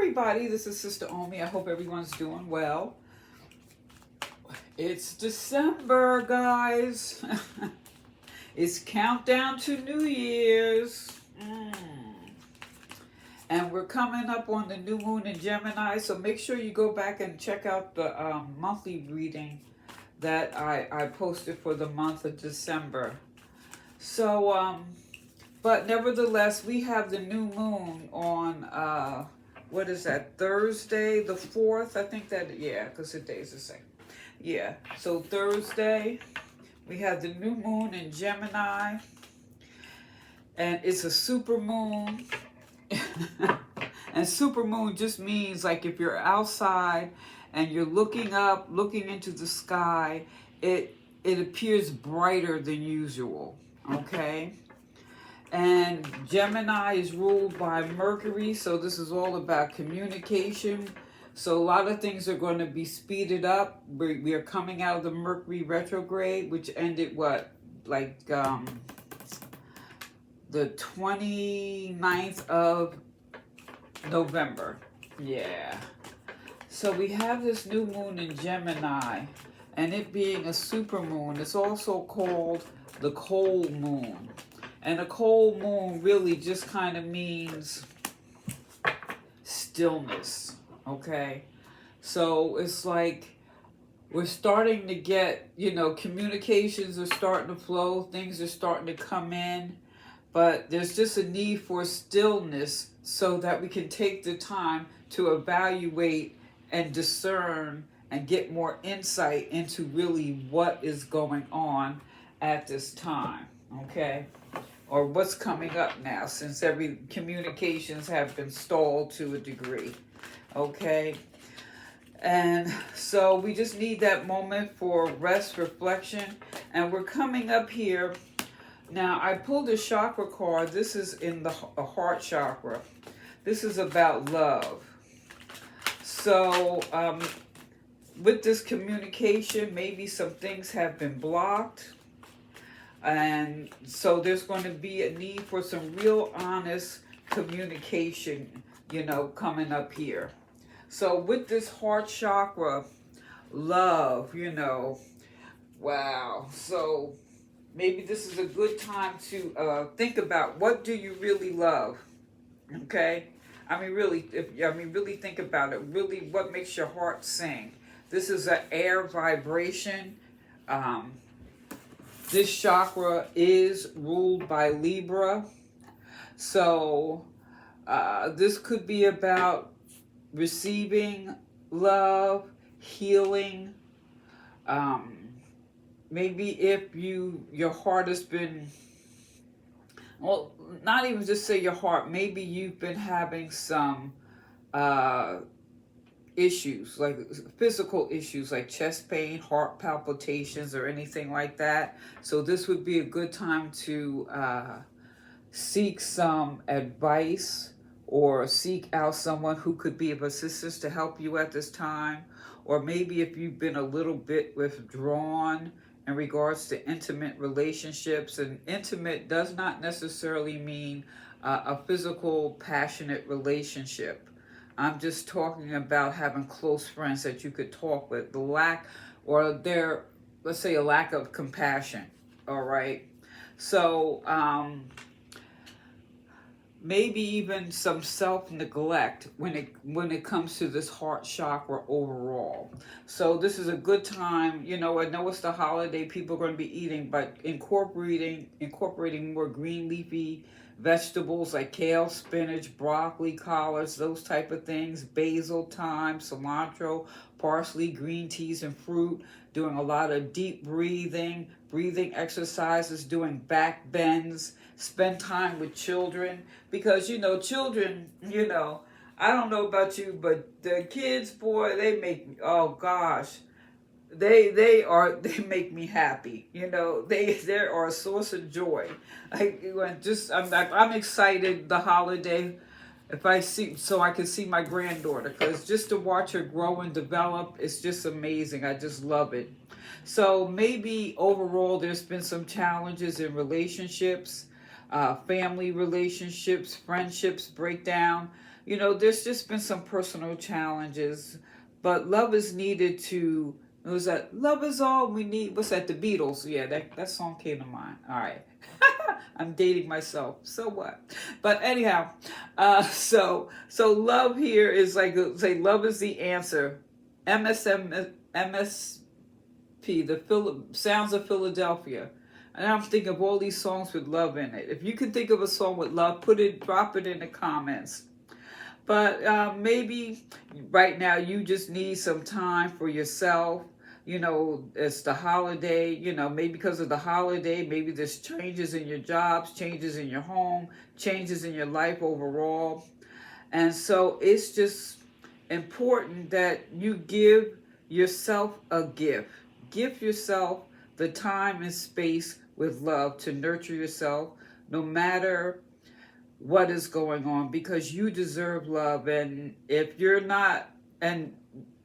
everybody, this is Sister Omi. I hope everyone's doing well. It's December, guys. It's countdown to New Year's. And we're coming up on the new moon in Gemini, so make sure you go back and check out the monthly reading that I posted for the month of December. So, but nevertheless, we have the new moon on, what is that, Thursday, the 4th? I think that, yeah, because the day's the same. Yeah, so Thursday, we have the new moon in Gemini, and it's a supermoon. And supermoon just means like if you're outside and you're looking up, looking into the sky, it appears brighter than usual, okay? And Gemini is ruled by Mercury, so this is all about communication. So a lot of things are going to be speeded up. We are coming out of the Mercury retrograde, which ended what, like the 29th of November. Yeah. So we have this new moon in Gemini, and it being a supermoon, it's also called the cold moon. And a cold moon really just kind of means stillness, okay? So it's like we're starting to get, communications are starting to flow, things are starting to come in, but there's just a need for stillness so that we can take the time to evaluate and discern and get more insight into really what is going on at this time, okay? Or what's coming up now, since every communications have been stalled to a degree, okay? And so we just need that moment for rest, reflection, and we're coming up here. Now, I pulled a chakra card. This is in the heart chakra. This is about love. So, with this communication, maybe some things have been blocked. And so there's going to be a need for some real honest communication, coming up here. So with this heart chakra, love, wow. So maybe this is a good time to think about, what do you really love? Okay? Really think about it. Really, what makes your heart sing? This is an air vibration. This chakra is ruled by Libra. So this could be about receiving love, healing. Maybe if your heart has been, well, not even just say your heart, maybe you've been having some issues, like physical issues like chest pain, heart palpitations, or anything like that. So this would be a good time to seek some advice or seek out someone who could be of assistance to help you at this time. Or maybe if you've been a little bit withdrawn in regards to intimate relationships, and intimate does not necessarily mean a physical, passionate relationship. I'm just talking about having close friends that you could talk with. The lack, or let's say a lack of compassion, all right? So maybe even some self-neglect when it comes to this heart chakra overall. So this is a good time, I know it's the holiday, people are going to be eating, but incorporating more green leafy vegetables like kale, spinach, broccoli, collards, those type of things, basil, thyme, cilantro, parsley, green teas, and fruit, doing a lot of deep breathing exercises, doing back bends, spend time with children, because, children, I don't know about you, but the kids, boy, they make me, oh gosh, they make me happy. They are a source of joy. I'm excited the holiday so I can see my granddaughter, because just to watch her grow and develop, it's just amazing. I just love it. So maybe overall there's been some challenges in relationships. family relationships, friendships break down. There's just been some personal challenges, but love is needed to. It was that love is all we need. What's that? The Beatles. Yeah, that song came to mind. All right. I'm dating myself. So what? But anyhow, so love here is like say love is the answer. MSP, the Sounds of Philadelphia. And I'm thinking of all these songs with love in it. If you can think of a song with love, drop it in the comments. But maybe right now you just need some time for yourself. It's the holiday, maybe because of the holiday, maybe there's changes in your jobs, changes in your home, changes in your life overall. And so it's just important that you give yourself a gift. Give yourself the time and space with love to nurture yourself no matter what is going on, because you deserve love. And if you're not, and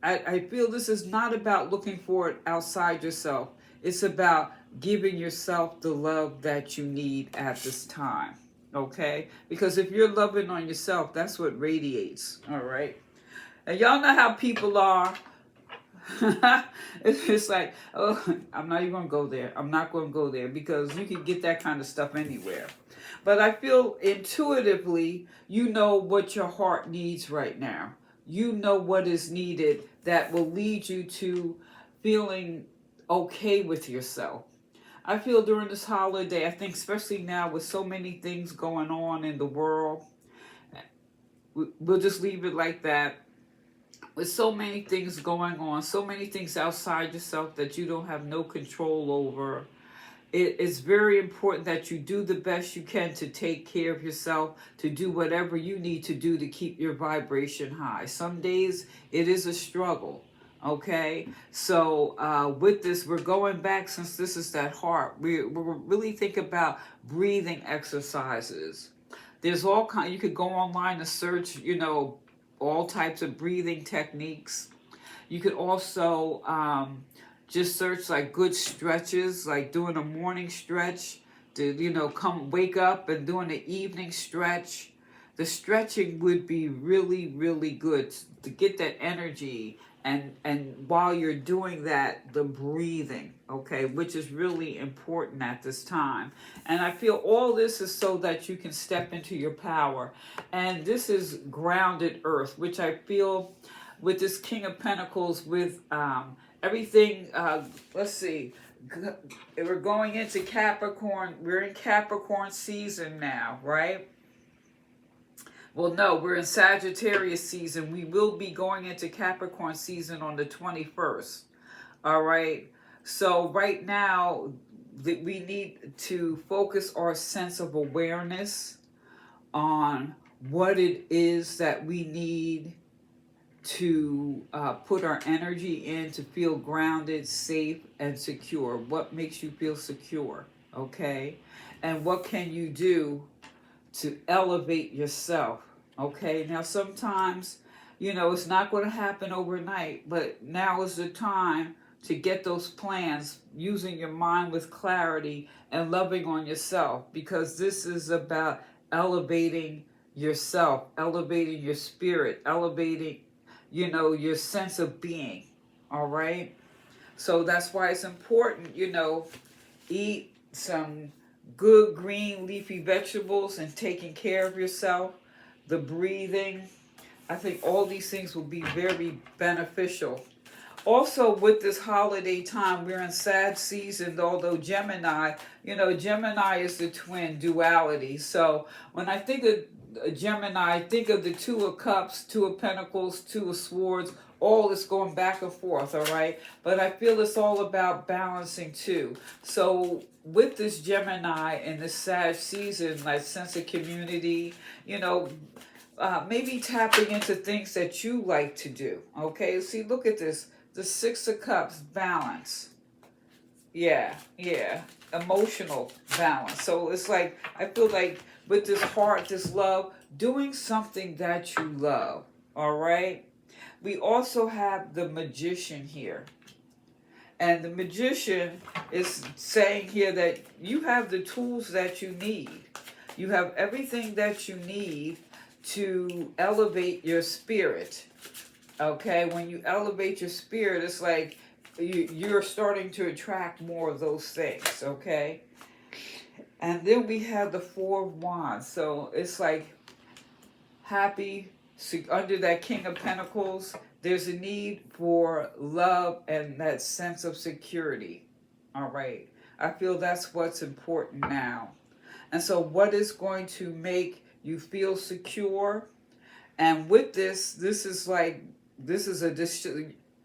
I feel this is not about looking for it outside yourself. It's about giving yourself the love that you need at this time. Okay? Because if you're loving on yourself, that's what radiates. All right? And y'all know how people are. It's like, oh, I'm not even going to go there. I'm not going to go there, because you can get that kind of stuff anywhere. But I feel intuitively, you know what your heart needs right now. You know what is needed that will lead you to feeling okay with yourself. I feel during this holiday, I think especially now with so many things going on in the world, we'll just leave it like that. With so many things going on, so many things outside yourself that you don't have no control over, it is very important that you do the best you can to take care of yourself, to do whatever you need to do to keep your vibration high. Some days it is a struggle, okay? So with this, we're going back, since this is that heart, we're really think about breathing exercises. There's all kind. You could go online and search, all types of breathing techniques. You could also just search like good stretches, like doing a morning stretch to, come wake up and doing the evening stretch. The stretching would be really, really good to get that energy. And while you're doing that, the breathing, okay, which is really important at this time. And I feel all this is so that you can step into your power. And this is grounded earth, which I feel with this King of Pentacles, with everything, let's see, we're going into Capricorn. We're in Capricorn season now, right? Well, no, we're in Sagittarius season. We will be going into Capricorn season on the 21st. All right. So right now, we need to focus our sense of awareness on what it is that we need to put our energy in to feel grounded, safe, and secure. What makes you feel secure? Okay. And what can you do to elevate yourself? Okay, now sometimes, it's not going to happen overnight, but now is the time to get those plans, using your mind with clarity and loving on yourself, because this is about elevating yourself, elevating your spirit, elevating, your sense of being. All right. So that's why it's important, eat some good green leafy vegetables and taking care of yourself, the breathing. I think all these things will be very beneficial. Also, with this holiday time, we're in sad season, although Gemini, Gemini is the twin duality. So when I think of Gemini, I think of the Two of Cups, Two of Pentacles, Two of Swords, all this going back and forth, all right? But I feel it's all about balancing too. So with this Gemini and this Sag season, like sense of community, maybe tapping into things that you like to do, okay? See, look at this. The Six of Cups, balance. Yeah. Emotional balance. So it's like, I feel like with this heart, this love, doing something that you love, all right? We also have the Magician here. And the Magician is saying here that you have the tools that you need. You have everything that you need to elevate your spirit. Okay, when you elevate your spirit, it's like you're starting to attract more of those things. Okay, and then we have the Four of Wands. So it's like happy, under that King of Pentacles, there's a need for love and that sense of security. All right. I feel that's what's important now. And so, what is going to make you feel secure? And with this is like, this is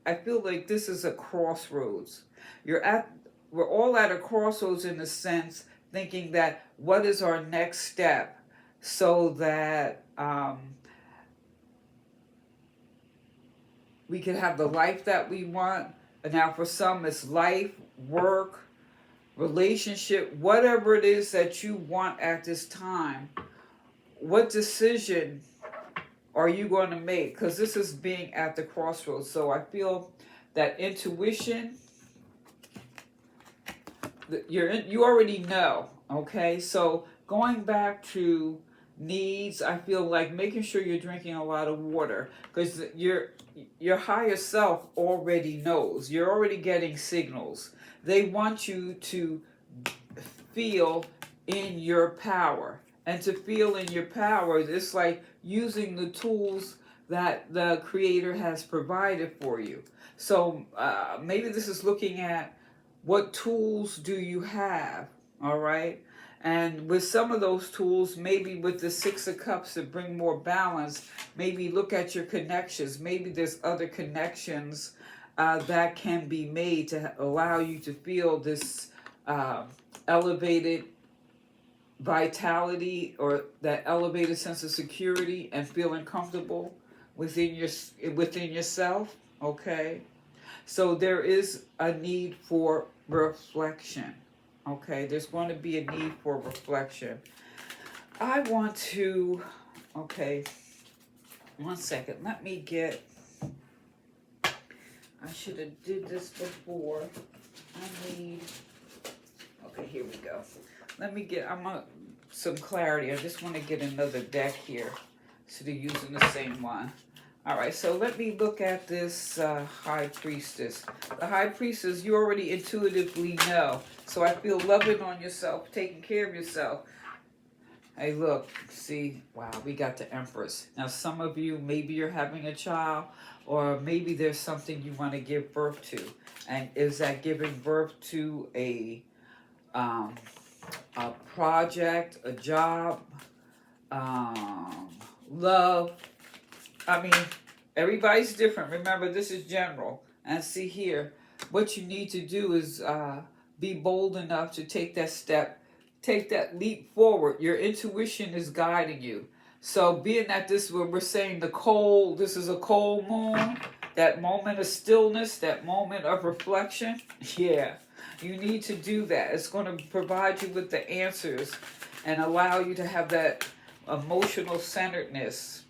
I feel like this is a crossroads. You're at, we're all at a crossroads in a sense, thinking that what is our next step so that we can have the life that we want. And now for some, it's life, work, relationship, whatever it is that you want at this time. What decision are you going to make? Because this is being at the crossroads. So I feel that intuition, you already know. Okay, so going back to needs, I feel like making sure you're drinking a lot of water, because your higher self already knows. You're already getting signals. They want you to feel in your power. And to feel in your power, it's like using the tools that the Creator has provided for you. So maybe this is looking at what tools do you have, all right? And with some of those tools, maybe with the Six of Cups to bring more balance, maybe look at your connections. Maybe there's other connections that can be made to allow you to feel this elevated vitality, or that elevated sense of security and feeling comfortable within yourself. Okay, so there is a need for reflection. Okay, there's going to be a need for reflection. I want to, okay, one second, let me get, I should have did this before. I need, okay, here we go. Let me get, some clarity. I just want to get another deck here. So they're using the same one. All right, so let me look at this High Priestess. The High Priestess, you already intuitively know. So I feel loving on yourself, taking care of yourself. Hey, look, see, wow, we got the Empress. Now, some of you, maybe you're having a child, or maybe there's something you want to give birth to. And is that giving birth to a project, a job, love? I mean, everybody's different. Remember, this is general. And see here, what you need to do is be bold enough to take that step, take that leap forward. Your intuition is guiding you. So being that this, what we're saying, this is a cold moon, that moment of stillness, that moment of reflection, yeah, you need to do that. It's going to provide you with the answers and allow you to have that emotional centeredness.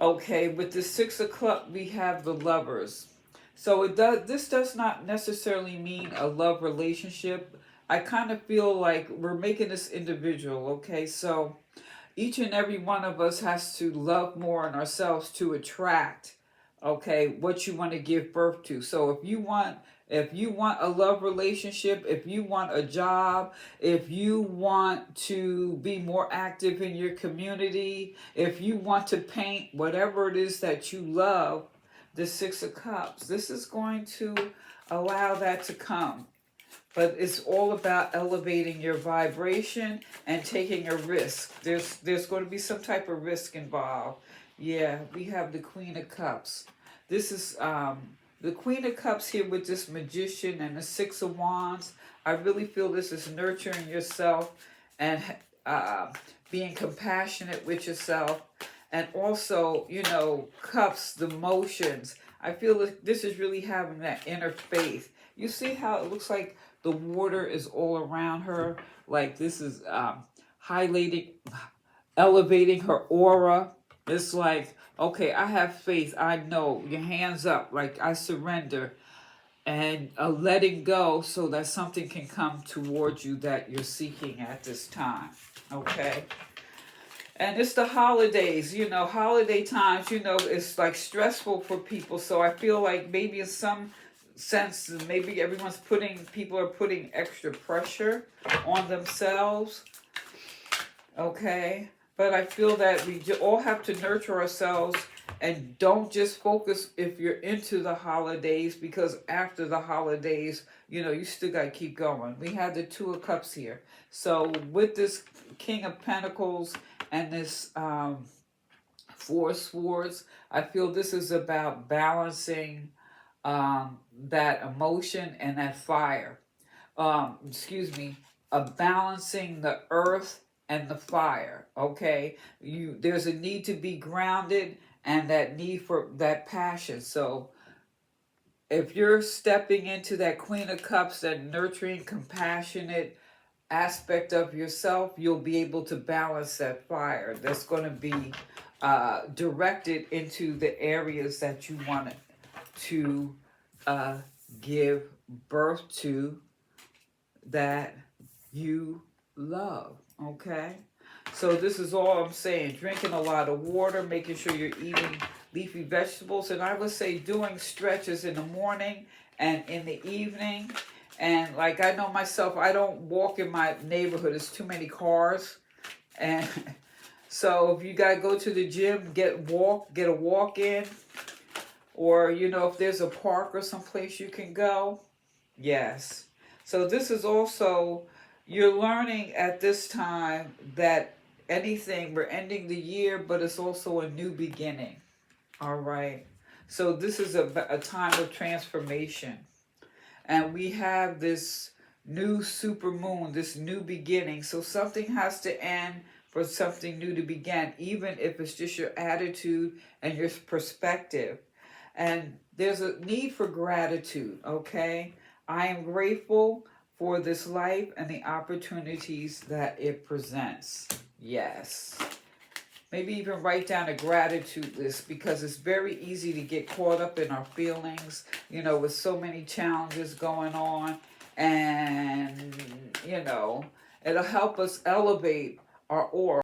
Okay, with the Six of Cups, we have the Lovers. So this does not necessarily mean a love relationship. I kind of feel like we're making this individual, okay? So each and every one of us has to love more in ourselves to attract, okay, what you want to give birth to. So if you want a love relationship, if you want a job, if you want to be more active in your community, if you want to paint, whatever it is that you love, the Six of Cups, this is going to allow that to come. But it's all about elevating your vibration and taking a risk. There's going to be some type of risk involved. Yeah, we have the Queen of Cups. This is the Queen of Cups here with this Magician and the Six of Wands. I really feel this is nurturing yourself and being compassionate with yourself. And also, cups, the motions. I feel that this is really having that inner faith. You see how it looks like the water is all around her? Like this is highlighting, elevating her aura. It's like, okay, I have faith. I know. Your hands up. Like, I surrender. and a letting go so that something can come towards you that you're seeking at this time. Okay? And it's the holidays, holiday times, it's like stressful for people. So I feel like maybe in some sense, maybe people are putting extra pressure on themselves. Okay? But I feel that we all have to nurture ourselves and don't just focus if you're into the holidays, because after the holidays, you still got to keep going. We have the Two of Cups here. So with this King of Pentacles and this Four of Swords, I feel this is about balancing that emotion and that fire. Excuse me, balancing the earth and the fire. Okay, there's a need to be grounded and that need for that passion. So if you're stepping into that Queen of Cups, that nurturing, compassionate aspect of yourself, you'll be able to balance that fire that's going to be directed into the areas that you want to give birth to, that you love. Okay? So this is all I'm saying. Drinking a lot of water, making sure you're eating leafy vegetables, and I would say doing stretches in the morning and in the evening. And like, I know myself, I don't walk in my neighborhood. There's too many cars. And so if you got to go to the gym, get a walk in. Or, if there's a park or someplace you can go. Yes. So this is also, you're learning at this time that we're ending the year, but it's also a new beginning. All right. So this is a time of transformation. And we have this new supermoon, this new beginning. So something has to end for something new to begin, even if it's just your attitude and your perspective. And there's a need for gratitude, okay? I am grateful for this life and the opportunities that it presents. Yes. Maybe even write down a gratitude list, because it's very easy to get caught up in our feelings, with so many challenges going on. And, it'll help us elevate our aura.